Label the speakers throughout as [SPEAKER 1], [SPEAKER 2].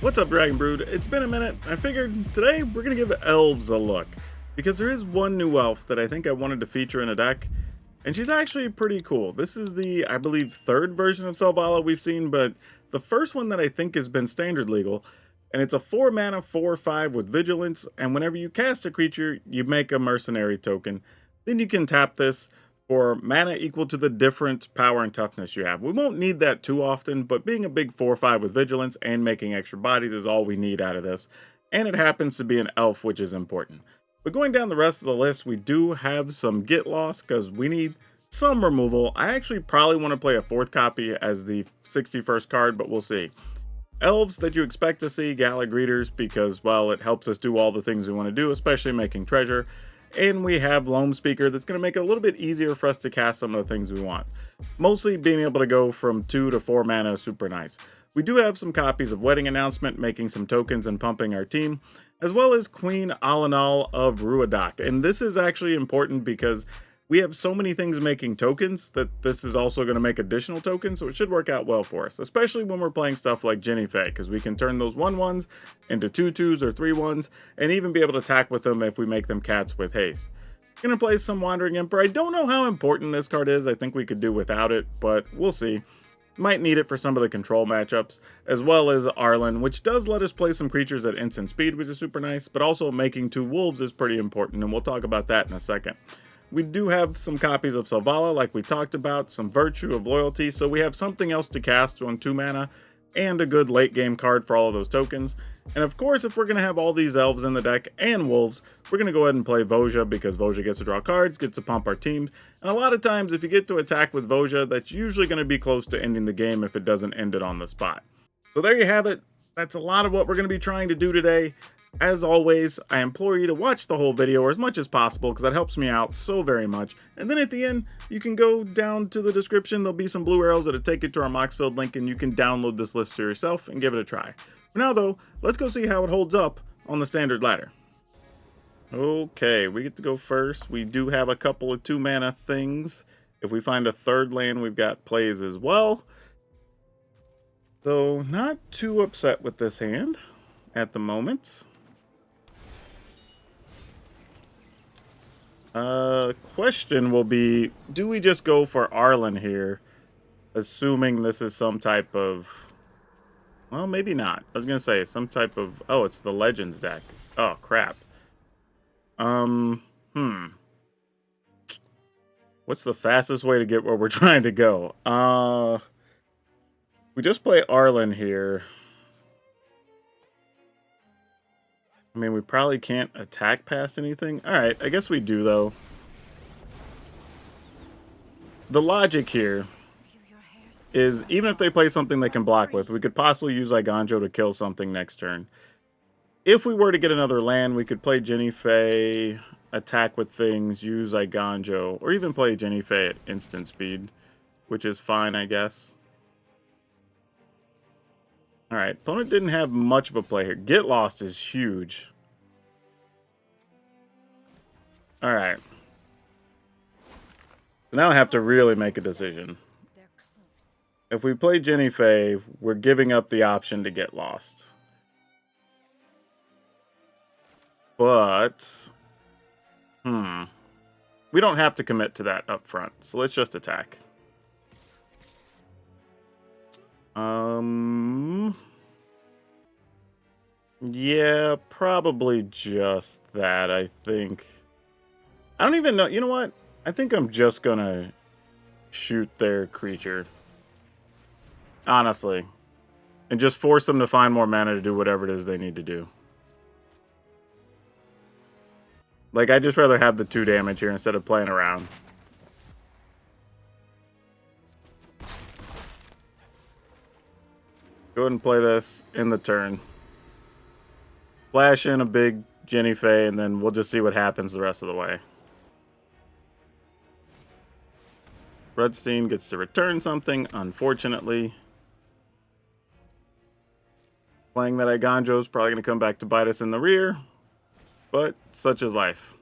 [SPEAKER 1] What's up, Dragon Brood? It's been a minute. I figured today we're going to give Elves a look, because there is one new elf that I think I wanted to feature in a deck, and she's actually pretty cool. This is the, I believe, third version of Selvala we've seen, but the first one that I think has been standard legal, and it's a 4 mana 4/5 with Vigilance, and whenever you cast a creature, you make a mercenary token. Then you can tap this for mana equal to the different power and toughness you have. We won't need that too often, but being a big 4/5 with Vigilance and making extra bodies is all we need out of this. And it happens to be an elf, which is important. But going down the rest of the list, we do have some get lost because we need some removal. I actually probably want to play a 4th copy as the 61st card, but we'll see. Elves that you expect to see, Gala Greeters, because, well, it helps us do all the things we want to do, especially making treasure. And we have Loam Speaker that's going to make it a little bit easier for us to cast some of the things we want. Mostly being able to go from 2 to 4 mana is super nice. We do have some copies of Wedding Announcement, making some tokens and pumping our team, as well as Queen Alanal of Ruadak. And this is actually important because we have so many things making tokens that this is also going to make additional tokens, so it should work out well for us, especially when we're playing stuff like Jenny Fae, because we can turn those 1/1s into 2/2s or 3/1s, and even be able to attack with them if we make them cats with haste. Gonna play some Wandering Emperor. I don't know how important this card is. I think we could do without it, but we'll see. Might need it for some of the control matchups, as well as Arlen, which does let us play some creatures at instant speed, which is super nice, but also making 2 wolves is pretty important, and we'll talk about that in a second. We do have some copies of Selvala, like we talked about, some Virtue of Loyalty, so we have something else to cast on 2 mana, and a good late game card for all of those tokens. And of course, if we're going to have all these elves in the deck and wolves, we're going to go ahead and play Voja, because Voja gets to draw cards, gets to pump our teams, and a lot of times if you get to attack with Voja, that's usually going to be close to ending the game if it doesn't end it on the spot. So there you have it. That's a lot of what we're going to be trying to do today. As always, I implore you to watch the whole video, or as much as possible, because that helps me out so very much. And then at the end, you can go down to the description. There'll be some blue arrows that'll take you to our Moxfield link, and you can download this list to yourself and give it a try. For now, though, let's go see how it holds up on the standard ladder. Okay, we get to go first. We do have a couple of 2 mana things. If we find a 3rd land, we've got plays as well. So, not too upset with this hand at the moment. Question will be, do we just go for Arlen here, assuming this is some type of, well, maybe not. I was gonna say some type of, oh, it's the Legends deck. Oh, crap. What's the fastest way to get where we're trying to go? We just play Arlen here. I mean, we probably can't attack past anything. Alright, I guess we do, though. The logic here is, even if they play something they can block with, we could possibly use Iganjo to kill something next turn. If we were to get another land, we could play Jenny Fae, attack with things, use Iganjo, or even play Jenny Fae at instant speed, which is fine, I guess. Alright, opponent didn't have much of a play here. Get Lost is huge. Alright. So now I have to really make a decision. If we play Jenny Fae, we're giving up the option to Get Lost. But, we don't have to commit to that up front, so let's just attack. Yeah, probably just that, I think. I don't even know. You know what? I think I'm just gonna shoot their creature. Honestly. And just force them to find more mana to do whatever it is they need to do. Like, I'd just rather have the 2 damage here instead of playing around. Go ahead and play this in the turn. Flash in a big Jenny Fae, and then we'll just see what happens the rest of the way. Redstein gets to return something, unfortunately. Playing that Iganjo is probably going to come back to bite us in the rear, but such is life.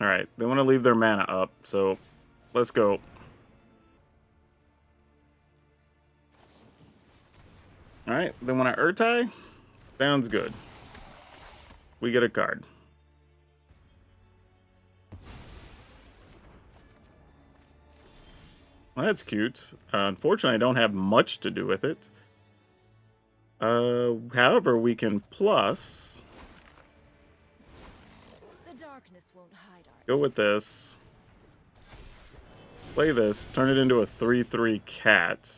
[SPEAKER 1] Alright, they want to leave their mana up, so let's go. Alright, then when I Urtai, sounds good. We get a card. Well, that's cute. Unfortunately, I don't have much to do with it. However, we can plus...
[SPEAKER 2] The darkness won't hide our
[SPEAKER 1] go with this. Play this, turn it into a 3/3 cat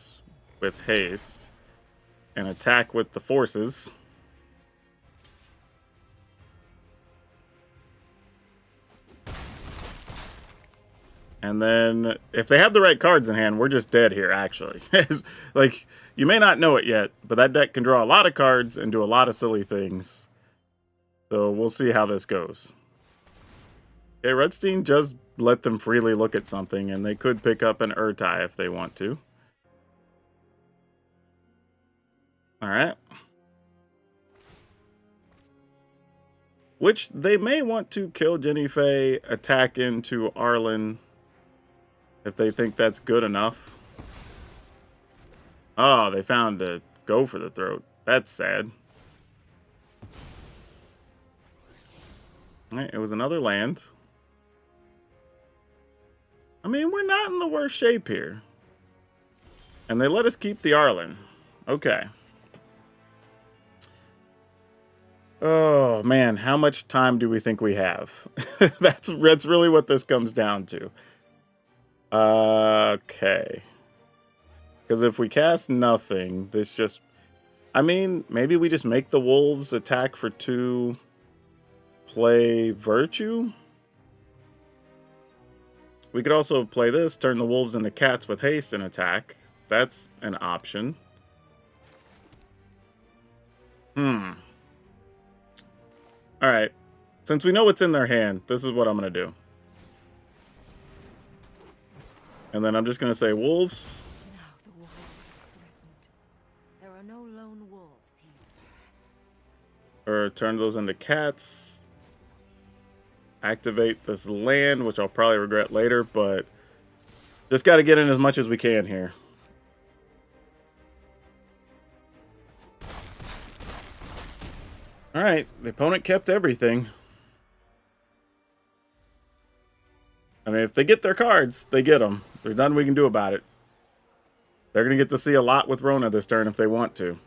[SPEAKER 1] with haste, and attack with the forces. And then, if they have the right cards in hand, we're just dead here, actually. Like, you may not know it yet, but that deck can draw a lot of cards and do a lot of silly things. So, we'll see how this goes. Okay, Redstein just let them freely look at something, and they could pick up an Urtai if they want to. Alright. Which, they may want to kill Jenny Faye, attack into Arlen... if they think that's good enough. Oh, they found a go for the throat. That's sad. All right, it was another land. I mean, we're not in the worst shape here. And they let us keep the Arlen. Okay. Oh, man, how much time do we think we have? That's really what this comes down to. Okay. Because if we cast nothing, this just... I mean, maybe we just make the wolves attack for 2, play Virtue? We could also play this, turn the wolves into cats with haste and attack. That's an option. Alright. Since we know what's in their hand, this is what I'm going to do. And then I'm just going to say wolves.
[SPEAKER 2] Now the wolves are threatened. There are no lone wolves here.
[SPEAKER 1] Or turn those into cats. Activate this land, which I'll probably regret later, but just got to get in as much as we can here. Alright, the opponent kept everything. I mean, if they get their cards, they get them. There's nothing we can do about it. They're going to get to see a lot with Rona this turn if they want to.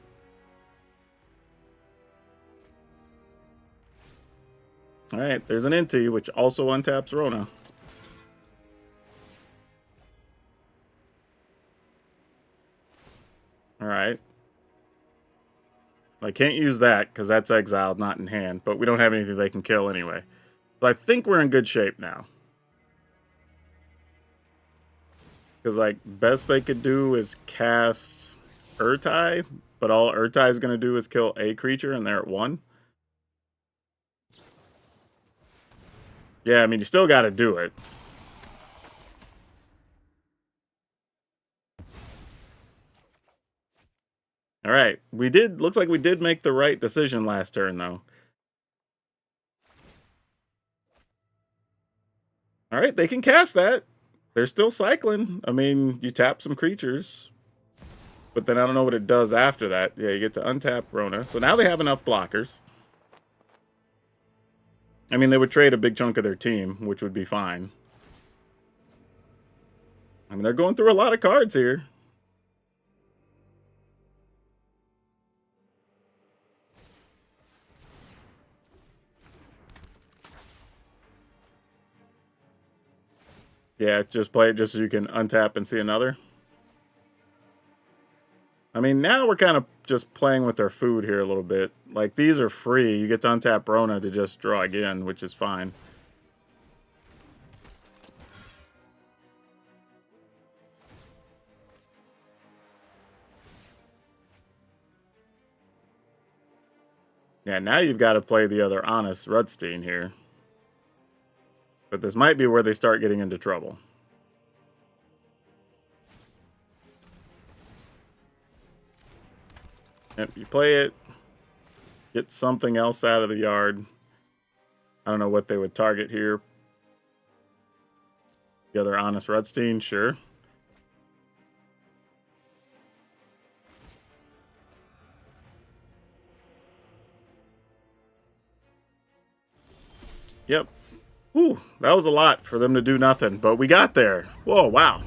[SPEAKER 1] Alright, there's an Inti, which also untaps Rona. Alright. I can't use that, because that's exiled, not in hand. But we don't have anything they can kill anyway. So I think we're in good shape now. Because, like, best they could do is cast Urtai. But all Urtai is going to do is kill a creature, and they're at 1. Yeah, I mean, you still got to do it. All right, looks like we did make the right decision last turn, though. All right, they can cast that. They're still cycling. I mean, you tap some creatures. But then I don't know what it does after that. Yeah, you get to untap Rona. So now they have enough blockers. I mean, they would trade a big chunk of their team, which would be fine. I mean, they're going through a lot of cards here. Yeah, just play it just so you can untap and see another. I mean, now we're kind of just playing with their food here a little bit. Like, these are free. You get to untap Rona to just draw again, which is fine. Yeah, now you've got to play the other honest Rudstein here. But this might be where they start getting into trouble. Yep, you play it, get something else out of the yard. I don't know what they would target here. The other honest Rudstein, sure. Yep. Whew, that was a lot for them to do nothing, but we got there. Whoa, wow.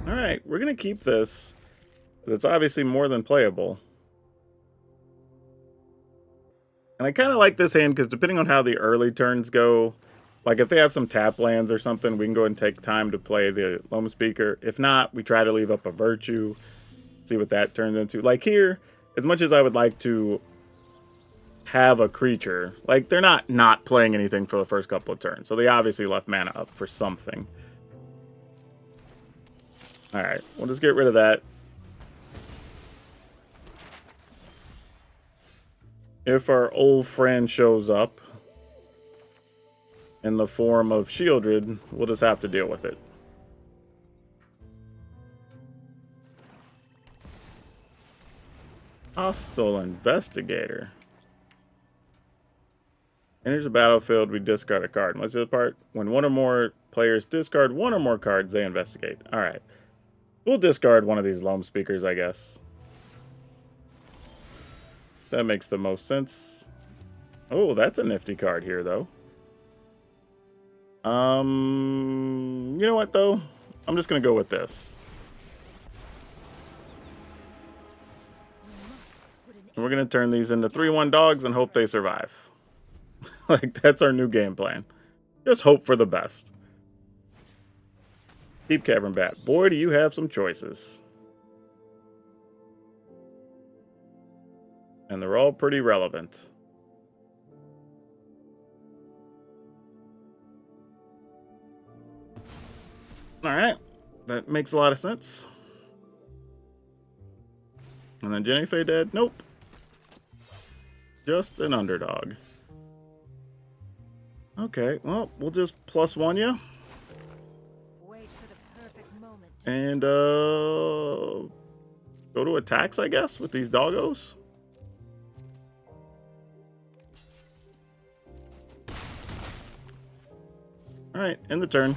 [SPEAKER 1] Alright, we're going to keep this. It's obviously more than playable. And I kind of like this hand because depending on how the early turns go, like if they have some tap lands or something, we can go and take time to play the Loam Speaker. If not, we try to leave up a Virtue, see what that turns into. Like here, as much as I would like to have a creature, like they're not playing anything for the first couple of turns, so they obviously left mana up for something. All right, we'll just get rid of that. If our old friend shows up in the form of Shieldred, we'll just have to deal with it. Hostile Investigator. Enters the battlefield, we discard a card. What's the other part? When one or more players discard one or more cards, they investigate. Alright. We'll discard one of these Loam Speakers, I guess. That makes the most sense. Oh, that's a nifty card here, though. You know what, though? I'm just going to go with this. And we're going to turn these into 3/1 dogs and hope they survive. Like, that's our new game plan. Just hope for the best. Deep Cavern Bat. Boy, do you have some choices. And they're all pretty relevant. Alright. That makes a lot of sense. And then Jenny Faye dead? Nope. Just an underdog. Okay, well, we'll just +1 you.
[SPEAKER 2] Wait for the perfect moment.
[SPEAKER 1] And go to attacks, I guess, with these doggos. Alright, end the turn.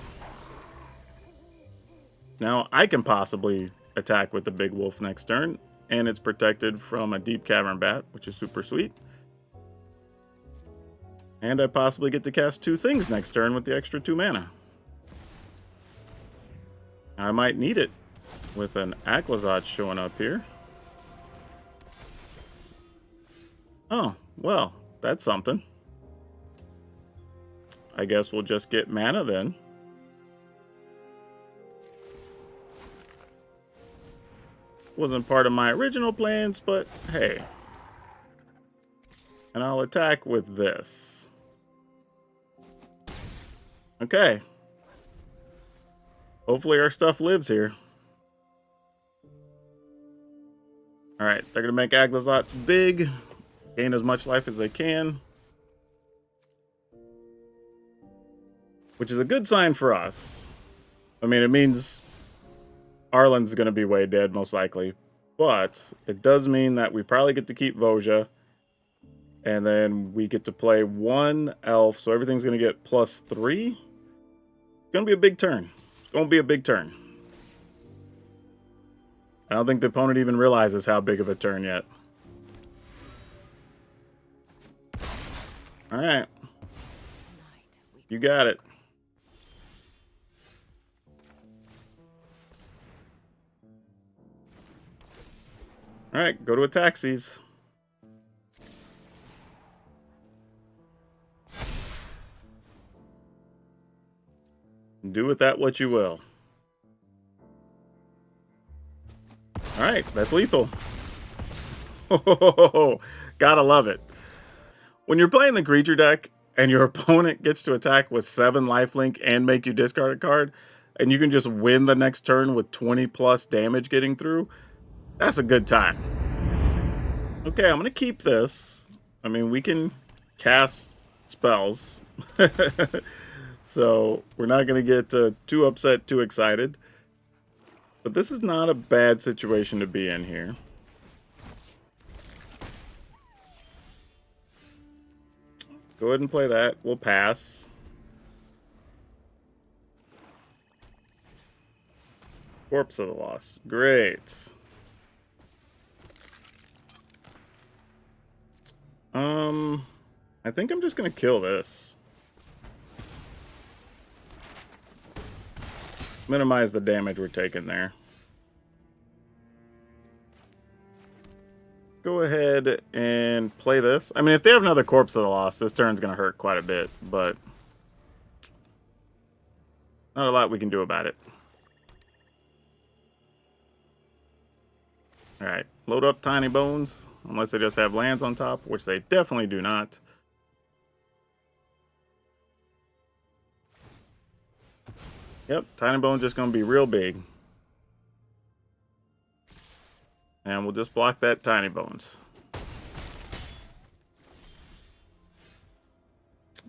[SPEAKER 1] Now, I can possibly attack with the big wolf next turn, and it's protected from a Deep Cavern Bat, which is super sweet. And I possibly get to cast 2 things next turn with the extra 2 mana. I might need it with an Aclazot showing up here. Oh, well, that's something. I guess we'll just get mana then. Wasn't part of my original plans, but hey. And I'll attack with this. Okay. Hopefully our stuff lives here. Alright, they're going to make Aglazots big. Gain as much life as they can. Which is a good sign for us. I mean, it means Arlen's going to be way dead, most likely. But it does mean that we probably get to keep Voja. And then we get to play 1 elf, so everything's going to get +3. It's going to be a big turn. It's going to be a big turn. I don't think the opponent even realizes how big of a turn yet. Alright. You got it. Alright, go to Ataxies. Do with that what you will. Alright, that's lethal. Oh, gotta love it. When you're playing the creature deck and your opponent gets to attack with 7 lifelink and make you discard a card, and you can just win the next turn with 20+ damage getting through, that's a good time. Okay, I'm going to keep this. I mean, we can cast spells. So we're not going to get too upset, too excited. But this is not a bad situation to be in here. Go ahead and play that. We'll pass. Corpse of the Lost. Great. I think I'm just going to kill this. Minimize the damage we're taking there. Go ahead and play this. I mean, if they have another Corpse of the Lost, this turn's going to hurt quite a bit, but not a lot we can do about it. Alright, load up Tiny Bones, unless they just have lands on top, which they definitely do not. Yep, Tiny Bone's just going to be real big. And we'll just block that Tiny Bones.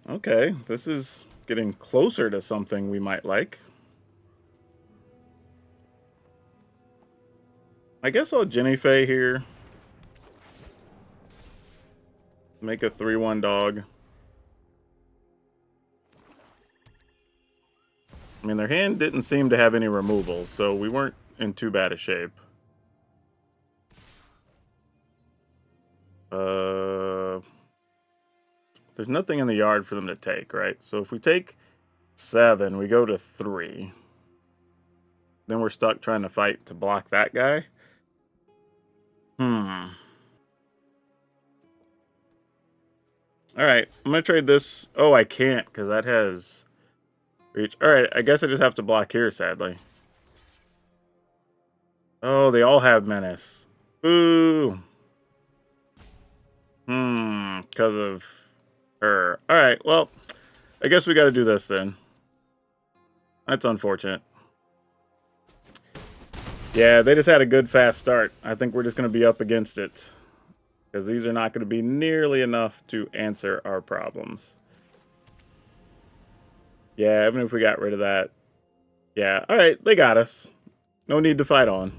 [SPEAKER 1] Okay, this is getting closer to something we might like. I guess I'll Jenny Fae here. Make a 3/1 dog. I mean, their hand didn't seem to have any removals, so we weren't in too bad a shape. There's nothing in the yard for them to take, right? So if we take 7, we go to 3. Then we're stuck trying to fight to block that guy. Alright, I'm going to trade this. Oh, I can't, because that has reach. Alright, I guess I just have to block here, sadly. Oh, they all have menace. Boo! Because of her. Alright, well, I guess we got to do this then. That's unfortunate. Yeah, they just had a good fast start. I think we're just going to be up against it. Because these are not going to be nearly enough to answer our problems. Yeah, even if we got rid of that. Yeah, alright, they got us. No need to fight on.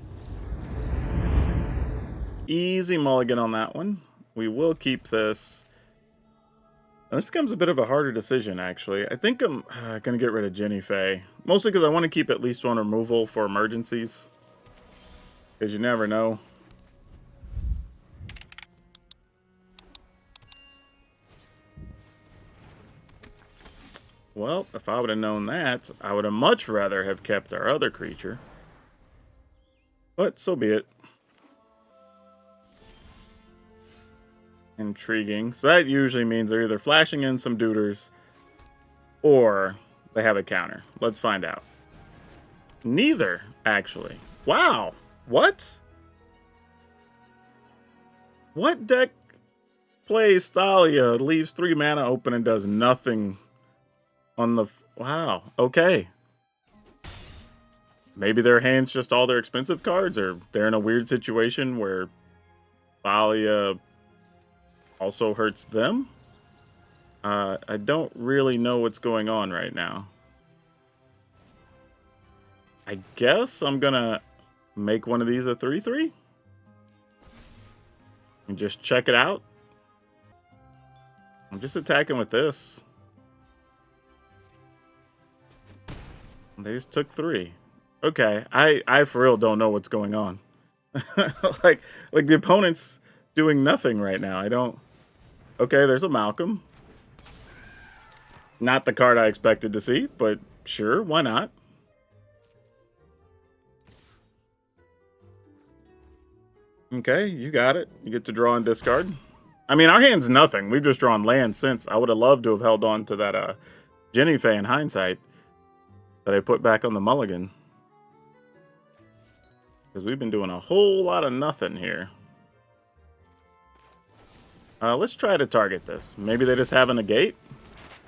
[SPEAKER 1] Easy mulligan on that one. We will keep this. And this becomes a bit of a harder decision, actually. I think I'm going to get rid of Jenny Fae. Mostly because I want to keep at least one removal for emergencies. Because you never know. Well, if I would have known that, I would have much rather have kept our other creature. But so be it. Intriguing. So that usually means they're either flashing in some duders or they have a counter. Let's find out. Neither, actually. Wow. What? What deck plays Thalia, leaves 3 mana open and does nothing on the... Wow. Okay. Maybe their hand's just all their expensive cards, or they're in a weird situation where Thalia also hurts them. I don't really know what's going on right now. I guess I'm gonna make one of these a 3/3 and just check it out. I'm just attacking with this. They just took 3. Okay, I for real don't know what's going on. like the opponent's doing nothing right now. I don't... Okay, there's a Malcolm. Not the card I expected to see, but sure, why not? Okay, you got it. You get to draw and discard. I mean, our hand's nothing. We've just drawn land since. I would have loved to have held on to that Jenny Fae in hindsight that I put back on the mulligan. Because we've been doing a whole lot of nothing here. Let's try to target this. Maybe they just have a negate?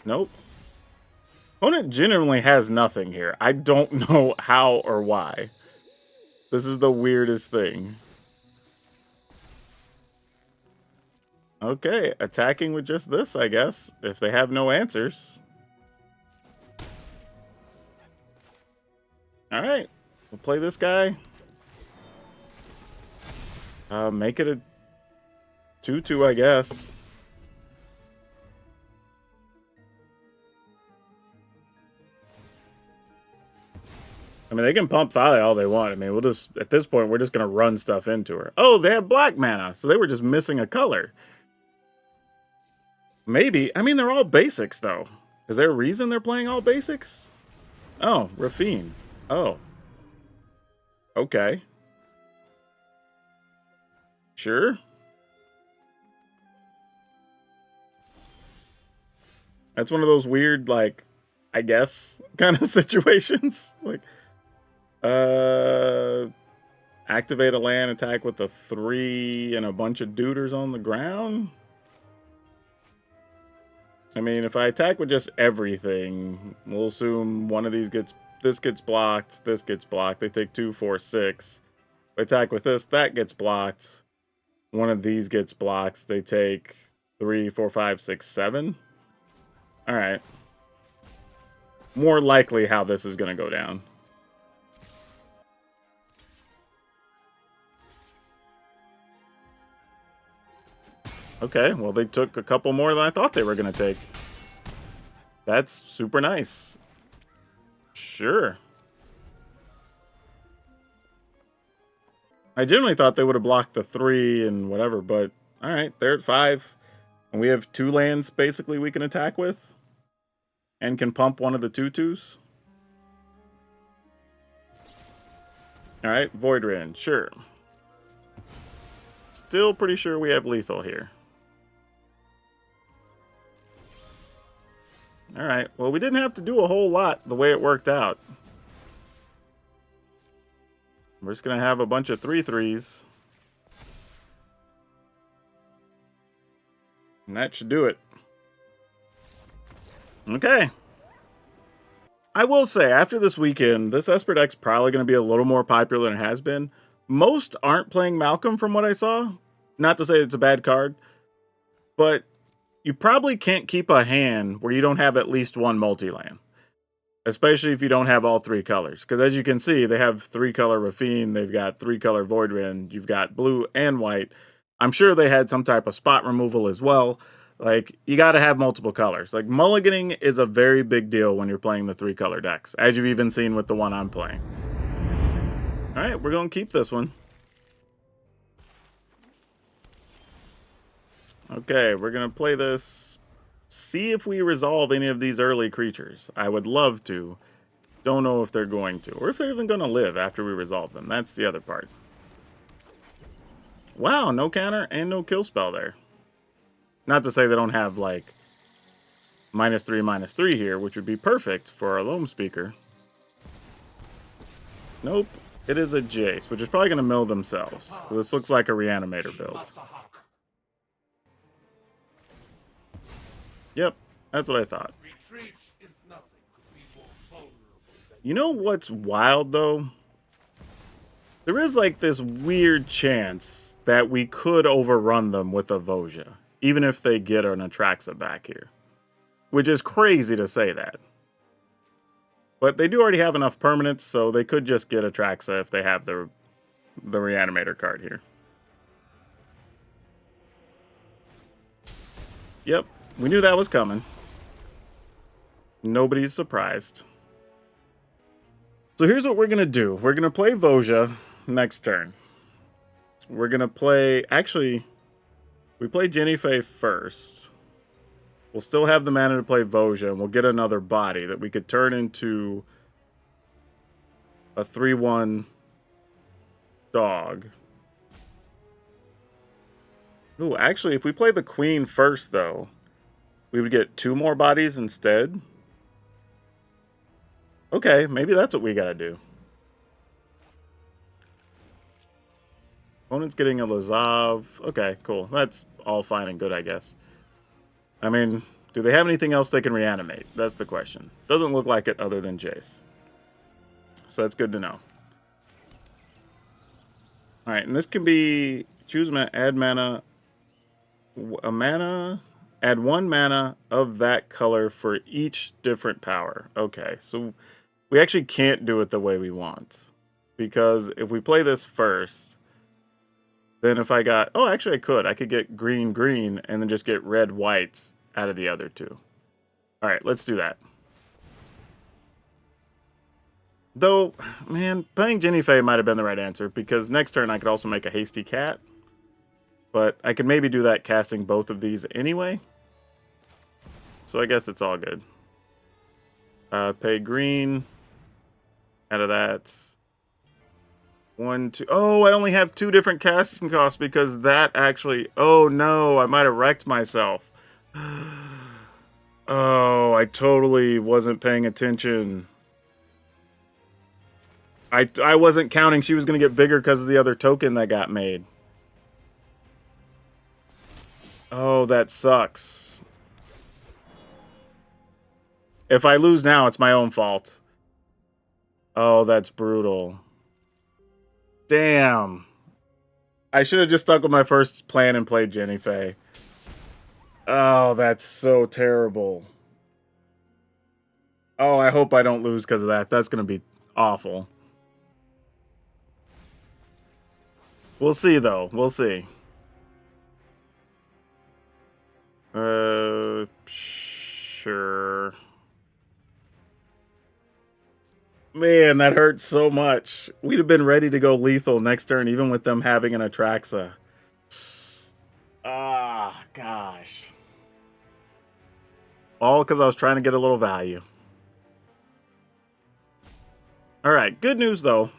[SPEAKER 1] Nope. Opponent genuinely has nothing here. I don't know how or why. This is the weirdest thing. Okay, attacking with just this, I guess, if they have no answers. Alright, we'll play this guy. Make it a 2/2, I guess. I mean, they can pump Thalia all they want. I mean, we'll just, at this point, we're just going to run stuff into her. Oh, they have black mana, so they were just missing a color. Maybe. I mean, they're all basics, though. Is there a reason they're playing all basics? Oh, Rafine. Oh. Okay. Sure. That's one of those weird, like, I guess, kind of situations. Like, activate a land attack with a 3 and a bunch of duders on the ground? I mean, if I attack with just everything, we'll assume one of these this gets blocked, this gets blocked. They take 2, 4, 6. If I attack with this, that gets blocked. One of these gets blocked. They take 3, 4, 5, 6, 7. All right. More likely how this is going to go down. Okay, well, they took a couple more than I thought they were going to take. That's super nice. Sure. I generally thought they would have blocked the 3 and whatever, but all right, they're at 5. And we have 2 lands, basically, we can attack with. And can pump one of the 2/2s. All right, PowrDragn, sure. Still pretty sure we have lethal here. All right, well, we didn't have to do a whole lot the way it worked out. We're just going to have a bunch of 3/3s. And that should do it. Okay. I will say, after this weekend, this Esper deck's probably going to be a little more popular than it has been. Most aren't playing Malcolm from what I saw. Not to say it's a bad card. But you probably can't keep a hand where you don't have at least one multi-land. Especially if you don't have all 3 colors. Because as you can see, they have 3-color Rafine, they've got 3-color PowrDragn, you've got blue and white. I'm sure they had some type of spot removal as well. Like, you got to have multiple colors. Like, mulliganing is a very big deal when you're playing the 3-color decks, as you've even seen with the one I'm playing. All right, we're going to keep this one. Okay, we're going to play this. See if we resolve any of these early creatures. I would love to. Don't know if they're going to, or if they're even going to live after we resolve them. That's the other part. Wow, no counter and no kill spell there. Not to say they don't have, like, -3/-3 here, which would be perfect for our Loam Speaker. Nope. It is a Jace, which is probably going to mill themselves. So this looks like a Reanimator build. Yep, that's what I thought. You know what's wild, though? There is, like, this weird chance that we could overrun them with a Voja, even if they get an Atraxa back here. Which is crazy to say that. But they do already have enough permanents, so they could just get Atraxa if they have the Reanimator card here. Yep, we knew that was coming. Nobody's surprised. So here's what we're going to do. We're going to play Voja next turn. We're going to play... Actually, we play Jennifer first. We'll still have the mana to play Voja, and we'll get another body that we could turn into a 3/1 dog. Ooh, actually, if we play the Queen first, though, we would get 2 more bodies instead. Okay, maybe that's what we gotta do. Opponent's getting a Lazav. Okay, cool. That's all fine and good, I guess. I mean, do they have anything else they can reanimate? That's the question. Doesn't look like it other than Jace. So that's good to know. Alright, and this can be... Choose mana, add mana... A mana... Add 1 mana of that color for each different power. Okay, so we actually can't do it the way we want. Because if we play this first, then if I got... Oh, actually I could. I could get green, green, and then just get red, white out of the other 2. Alright, let's do that. Though, man, playing Jennifer might have been the right answer, because next turn I could also make a Hasty Cat. But I could maybe do that casting both of these anyway. so I guess it's all good. Pay green. Out of that. 1, 2. Oh, I only have 2 different casting costs because that actually... Oh, no. I might have wrecked myself. Oh, I totally wasn't paying attention. I wasn't counting she was going to get bigger because of the other token that got made. Oh, that sucks. If I lose now, it's my own fault. Oh, that's brutal. Damn. I should have just stuck with my first plan and played Jenny Faye. Oh, that's so terrible. Oh, I hope I don't lose because of that. That's going to be awful. We'll see, though. We'll see. Sure. Man, that hurts so much. We'd have been ready to go lethal next turn, even with them having an Atraxa. Ah, gosh. All because I was trying to get a little value. Alright, good news, though.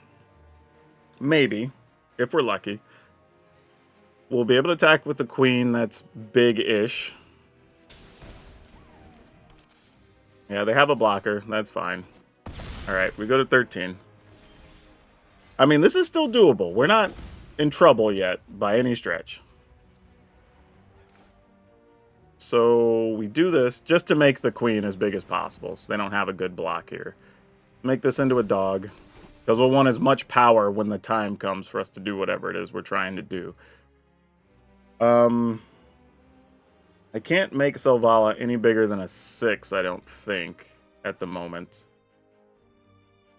[SPEAKER 1] Maybe, if we're lucky. We'll be able to attack with the queen that's big-ish. Yeah, they have a blocker. That's fine. Alright, we go to 13. I mean, this is still doable. We're not in trouble yet, by any stretch. So, we do this just to make the queen as big as possible, so they don't have a good block here. Make this into a dog, because we'll want as much power when the time comes for us to do whatever it is we're trying to do. I can't make Selvala any bigger than a 6, I don't think, at the moment.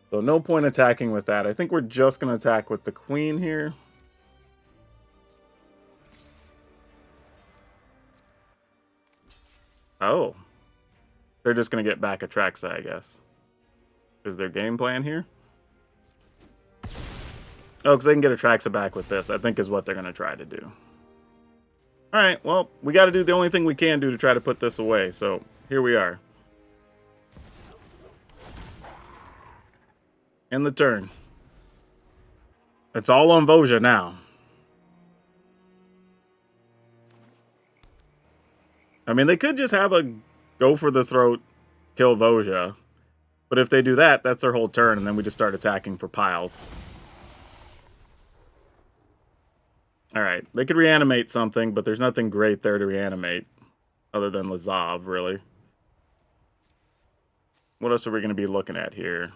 [SPEAKER 1] So no point attacking with that. I think we're just going to attack with the queen here. Oh. They're just going to get back Atraxa, I guess. Is their game plan here? Oh, because they can get Atraxa back with this, I think is what they're going to try to do. Alright, well, we got to do the only thing we can do to try to put this away, so here we are. End the turn. It's all on Voja now. I mean, they could just have a go for the throat, kill Voja. But if they do that, that's their whole turn, and then we just start attacking for piles. Alright, they could reanimate something, but there's nothing great there to reanimate. Other than Lazav, really. What else are we going to be looking at here?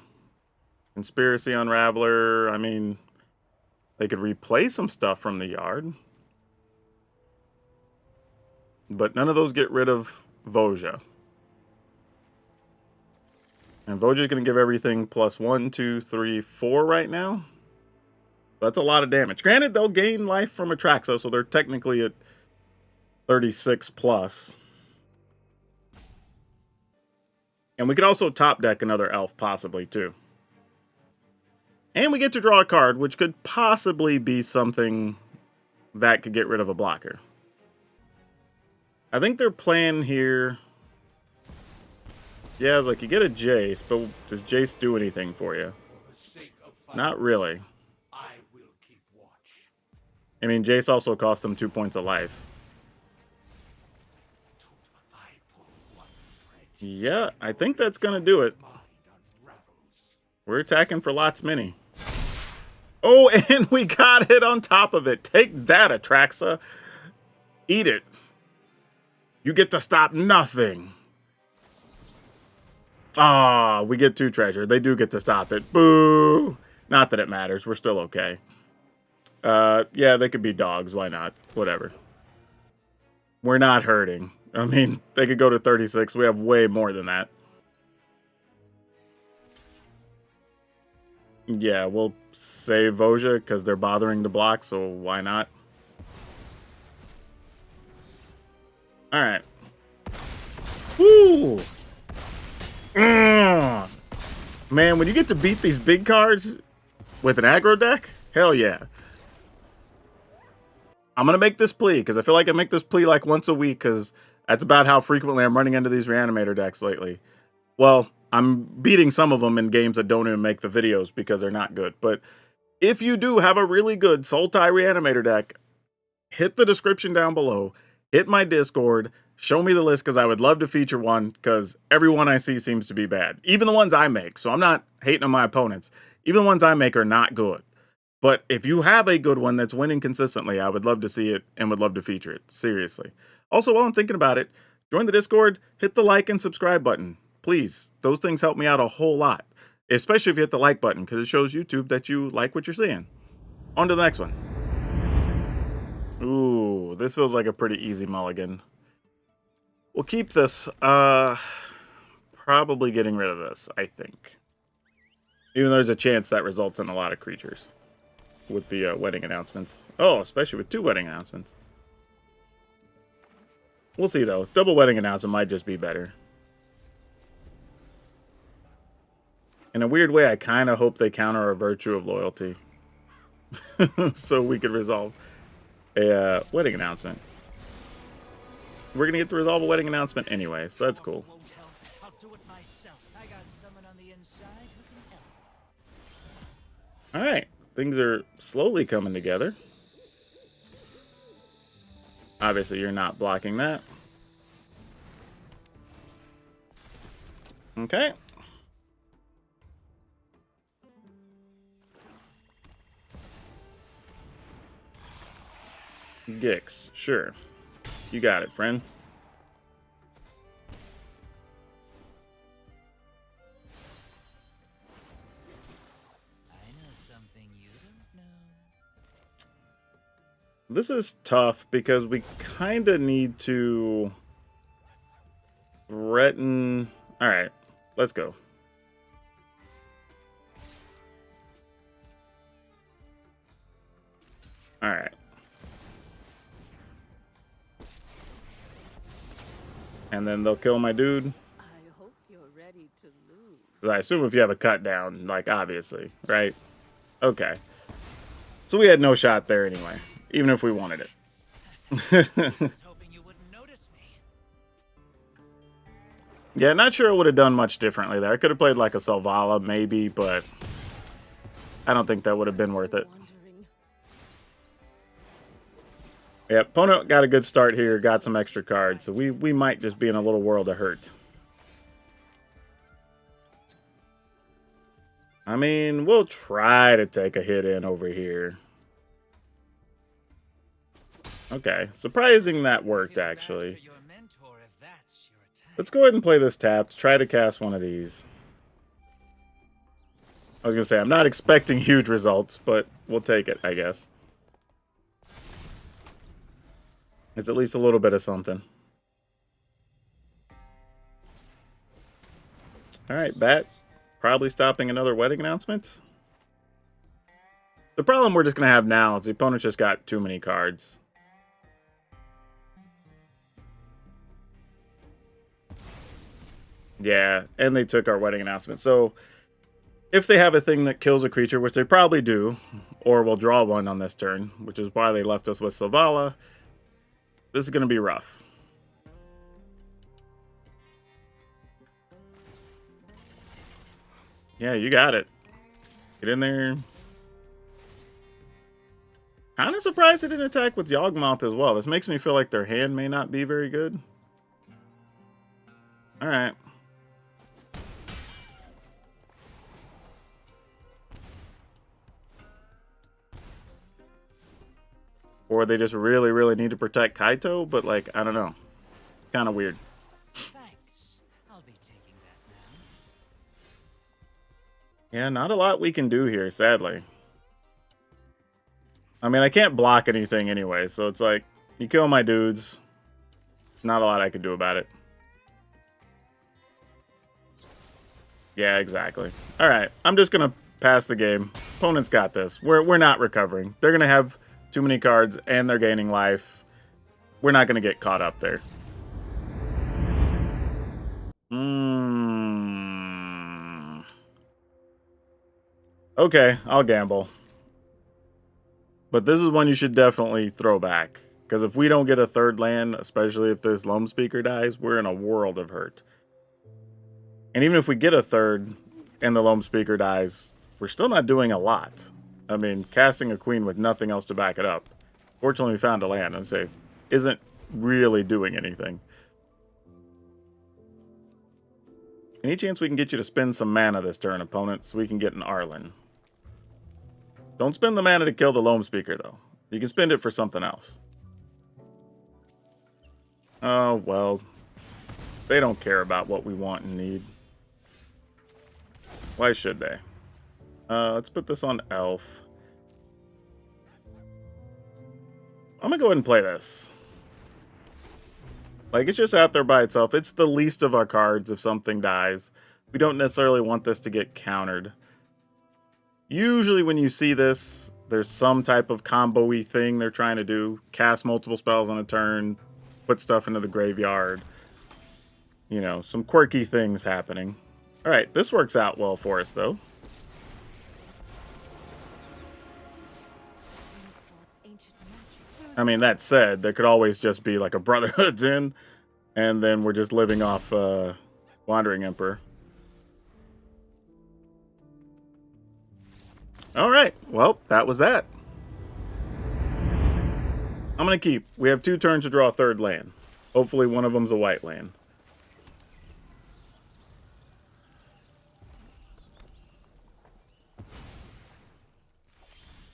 [SPEAKER 1] Conspiracy Unraveler, I mean, they could replay some stuff from the yard. But none of those get rid of Voja. And Voja's going to give everything plus 1, 2, 3, 4 right now. That's a lot of damage. Granted, they'll gain life from Atraxa, so they're technically at 36 plus. And we could also top deck another elf, possibly, too. And we get to draw a card, which could possibly be something that could get rid of a blocker. I think their plan here... Yeah, it's like you get a Jace, but does Jace do anything for you? Not really. I mean, Jace also cost them 2 points of life. Yeah, I think that's going to do it. We're attacking for lots many. Oh, and we got it on top of it. Take that, Atraxa. Eat it. You get to stop nothing. Ah, we get 2 treasure. They do get to stop it. Boo! Not that it matters. We're still okay. Yeah, they could be dogs. Why not? Whatever. We're not hurting. I mean, they could go to 36. We have way more than that. Yeah, we'll save Voja because they're bothering to block, so why not? Alright. Woo! Man, when you get to beat these big cards with an aggro deck, hell yeah. I'm going to make this plea, because I feel like I make this plea like once a week, because That's about how frequently I'm running into these Reanimator decks lately. Well, I'm beating some of them in games that don't even make the videos because they're not good. But if you do have a really good Sultai Reanimator deck, hit the description down below, hit my Discord, show me the list because I would love to feature one because every one I see seems to be bad. Even the ones I make, so I'm not hating on my opponents. Even the ones I make are not good. But if you have a good one that's winning consistently, I would love to see it and would love to feature it. Seriously. Also, while I'm thinking about it, join the Discord, hit the like and subscribe button. Please. Those things help me out a whole lot. Especially if you hit the like button, because it shows YouTube that you like what you're seeing. On to the next one. Ooh, this feels like a pretty easy mulligan. We'll keep this. Probably getting rid of this, I think. Even though there's a chance that results in a lot of creatures. With the wedding announcements. Oh, especially with 2 wedding announcements. We'll see, though. Double wedding announcement might just be better. In a weird way, I kind of hope they counter our virtue of loyalty. So we could resolve a wedding announcement. We're going to get to resolve a wedding announcement anyway, so that's cool. Alright. Things are slowly coming together. Obviously, you're not blocking that. Okay. Gix, sure. You got it, friend. This is tough because we kind of need to threaten. All right, let's go. All right. And then they'll kill my dude.
[SPEAKER 2] I hope you're ready to lose.
[SPEAKER 1] 'Cause I assume if you have a cut down, like, obviously, right? Okay. So we had no shot there anyway, even if we wanted it. Yeah, not sure I would have done much differently there. I could have played like a Selvala, maybe, but I don't think that would have been worth it. Yeah, opponent got a good start here, got some extra cards, so we might just be in a little world of hurt. I mean, we'll try to take a hit in over here. Okay, surprising that worked, actually. Let's go ahead and play this tapped, try to cast one of these. I was going to say, I'm not expecting huge results, but we'll take it, I guess. It's at least a little bit of something. Alright, Bat. Probably stopping another wedding announcement. The problem we're just going to have now is the opponent just got too many cards. Yeah, and they took our wedding announcement. So, if they have a thing that kills a creature, which they probably do, or will draw one on this turn, which is why they left us with Selvala, this is going to be rough. Yeah, you got it. Get in there. Kind of surprised they didn't attack with Yawgmoth as well. This makes me feel like their hand may not be very good. Alright. Or they just really, really need to protect Kaito, but like, I don't know. Kind of weird.
[SPEAKER 3] Thanks. I'll be taking that now.
[SPEAKER 1] Yeah, not a lot we can do here, sadly. I mean, I can't block anything anyway, so it's like, you kill my dudes. Not a lot I can do about it. Yeah, exactly. Alright, I'm just gonna pass the game. Opponent's got this. We're not recovering. They're gonna have too many cards, and they're gaining life. We're not gonna get caught up there. Okay, I'll gamble. But this is one you should definitely throw back. Because if we don't get a third land, especially if this Loam Speaker dies, we're in a world of hurt. And even if we get a third and the Loam Speaker dies, we're still not doing a lot. I mean, casting a queen with nothing else to back it up. Fortunately, we found a land and say isn't really doing anything. Any chance we can get you to spend some mana this turn, opponent, so we can get an Arlen? Don't spend the mana to kill the Loam Speaker, though. You can spend it for something else. Oh, well. They don't care about what we want and need. Why should they? Let's put this on Elf. I'm going to go ahead and play this. Like, it's just out there by itself. It's the least of our cards if something dies. We don't necessarily want this to get countered. Usually when you see this, there's some type of combo-y thing they're trying to do. Cast multiple spells on a turn, put stuff into the graveyard. You know, some quirky things happening. Alright, this works out well for us, though. I mean, that said, there could always just be like a Brotherhood's in, and then we're just living off Wandering Emperor. Alright, well, that was that. I'm going to keep. We have 2 turns to draw a third land. Hopefully one of them's a white land.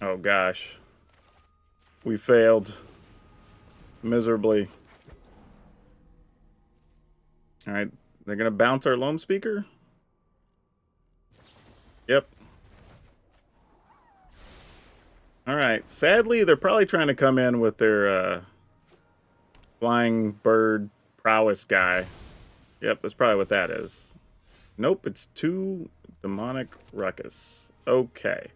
[SPEAKER 1] Oh gosh. We failed miserably. Alright, they're going to bounce our Loam Speaker? Yep. Alright, sadly, they're probably trying to come in with their flying bird prowess guy. Yep, that's probably what that is. Nope, it's 2 demonic ruckus. Okay.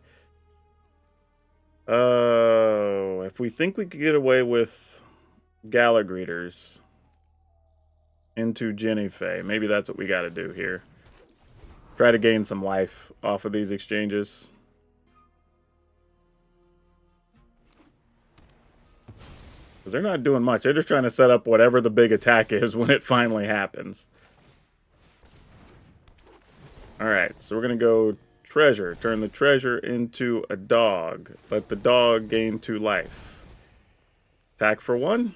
[SPEAKER 1] Oh, if we think we could get away with Gala Greeters into Jennifer, maybe that's what we got to do here. Try to gain some life off of these exchanges. Because they're not doing much. They're just trying to set up whatever the big attack is when it finally happens. Alright, so we're going to go treasure. Turn the treasure into a dog. Let the dog gain 2 life. Attack for 1.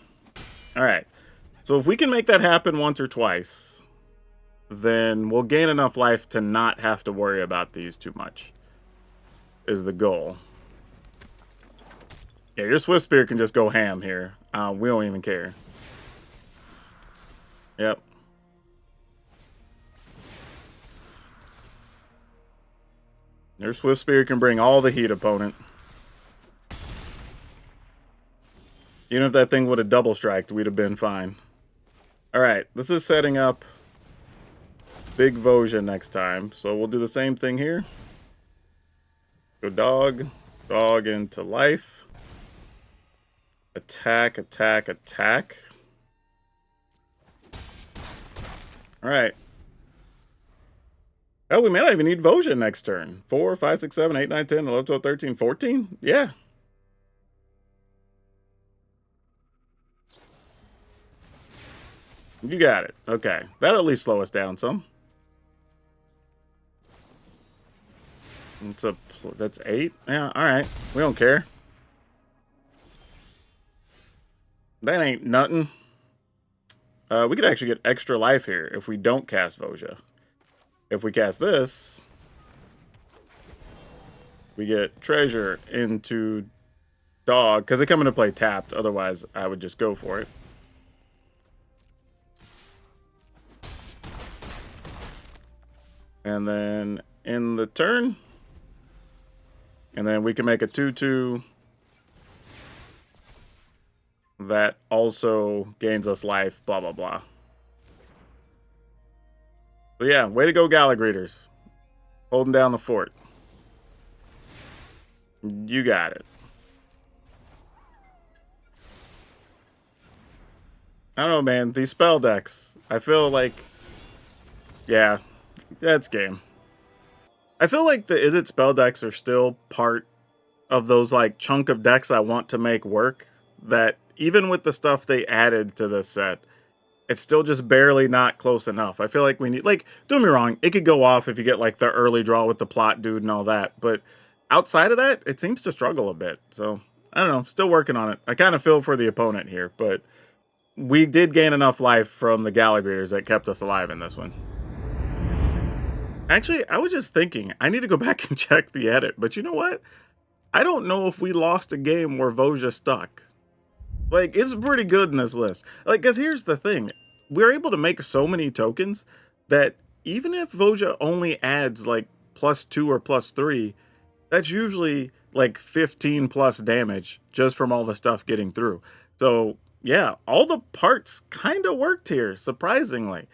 [SPEAKER 1] Alright. So if we can make that happen once or twice, then we'll gain enough life to not have to worry about these too much. Is the goal. Yeah, your Swift Spear can just go ham here. We don't even care. Yep. Your Swift Spear can bring all the heat, opponent. Even if that thing would have double striked, we'd have been fine. Alright, this is setting up Big Voja next time. So we'll do the same thing here. Go dog. Dog into life. Attack, attack, attack. Alright. Oh, we may not even need Voja next turn. 4, 5, 6, 7, 8, 9, 10, 11, 12, 13, 14? Yeah. You got it. Okay. That'll at least slow us down some. That's 8? Yeah, alright. We don't care. That ain't nothing. We could actually get extra life here if we don't cast Voja. If we cast this, we get treasure into dog, because they come into play tapped. Otherwise, I would just go for it. And then in the turn, and then we can make a 2/2 that also gains us life, blah, blah, blah. So yeah, way to go, Gala Greeters. Holding down the fort. You got it. I don't know, man. These spell decks, I feel like... Yeah, that's game. I feel like the Izzet spell decks are still part of those like chunk of decks I want to make work that even with the stuff they added to this set, it's still just barely not close enough. I feel like we need, like, don't get me wrong, it could go off if you get like the early draw with the plot dude and all that, but outside of that, it seems to struggle a bit. So I don't know, still working on it. I kind of feel for the opponent here, but we did gain enough life from the Gallagher's that kept us alive in this one. Actually, I was just thinking, I need to go back and check the edit, but you know what? I don't know if we lost a game where Voja stuck. Like, it's pretty good in this list. Like, because here's the thing. We're able to make so many tokens that even if Voja only adds, like, +2 or +3, that's usually, like, 15 plus damage just from all the stuff getting through. So, yeah, all the parts kind of worked here, surprisingly.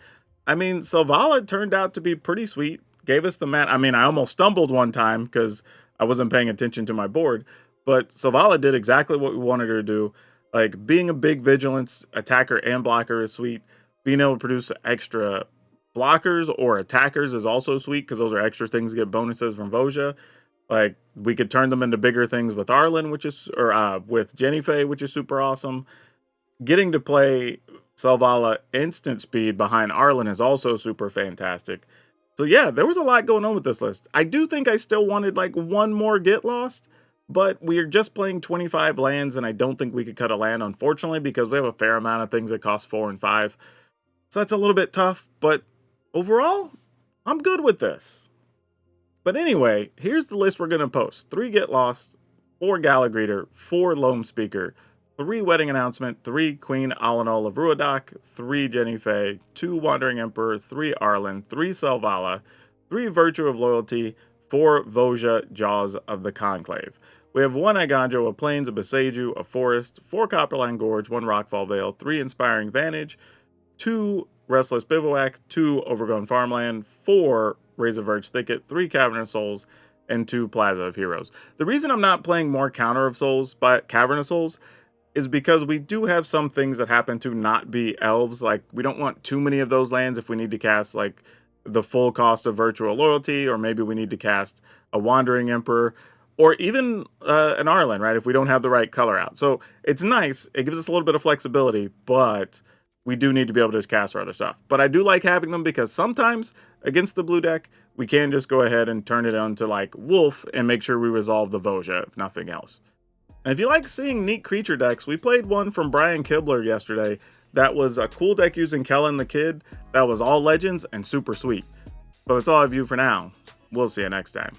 [SPEAKER 1] I mean, Selvala turned out to be pretty sweet. Gave us the I mean, I almost stumbled one time because I wasn't paying attention to my board. But Selvala did exactly what we wanted her to do. Like, being a big vigilance attacker and blocker is sweet. Being able to produce extra blockers or attackers is also sweet because those are extra things to get bonuses from Voja. Like, we could turn them into bigger things with Arlen, which is, or with Jennifer, which is super awesome. Getting to play Selvala instant speed behind Arlen is also super fantastic. So yeah, there was a lot going on with this list. I do think I still wanted like one more Get Lost, but we're just playing 25 lands, and I don't think we could cut a land, unfortunately, because we have a fair amount of things that cost 4 and 5. So that's a little bit tough, but overall, I'm good with this. But anyway, here's the list we're going to post. 3 Get Lost, 4 Gallagher, 4 Loam Speaker, 3 Wedding Announcement, 3 Queen Alanol of Ruadak, 3 Jennifer, 2 Wandering Emperor, 3 Arlen, 3 Selvala, 3 Virtue of Loyalty, 4 Voja Jaws of the Conclave. We have 1 Agandro, a Plains, a Beseju, a Forest, 4 Copperline Gorge, 1 Rockfall Vale, 3 Inspiring Vantage, 2 Restless Bivouac, 2 Overgrown Farmland, 4 Raise of Verge Thicket, 3 Cavern of Souls, and 2 Plaza of Heroes. The reason I'm not playing more Counter of Souls by Cavern of Souls is because we do have some things that happen to not be elves. Like, we don't want too many of those lands if we need to cast like the full cost of Virtual Loyalty, or maybe we need to cast a Wandering Emperor, or even an Arlen, right, if we don't have the right color out. So it's nice, it gives us a little bit of flexibility, but we do need to be able to just cast our other stuff. But I do like having them because sometimes against the blue deck, we can just go ahead and turn it onto like Wolf and make sure we resolve the Voja, if nothing else. And if you like seeing neat creature decks, we played one from Brian Kibler yesterday that was a cool deck using Kellen the Kid that was all legends and super sweet. But that's all I have for now. We'll see you next time.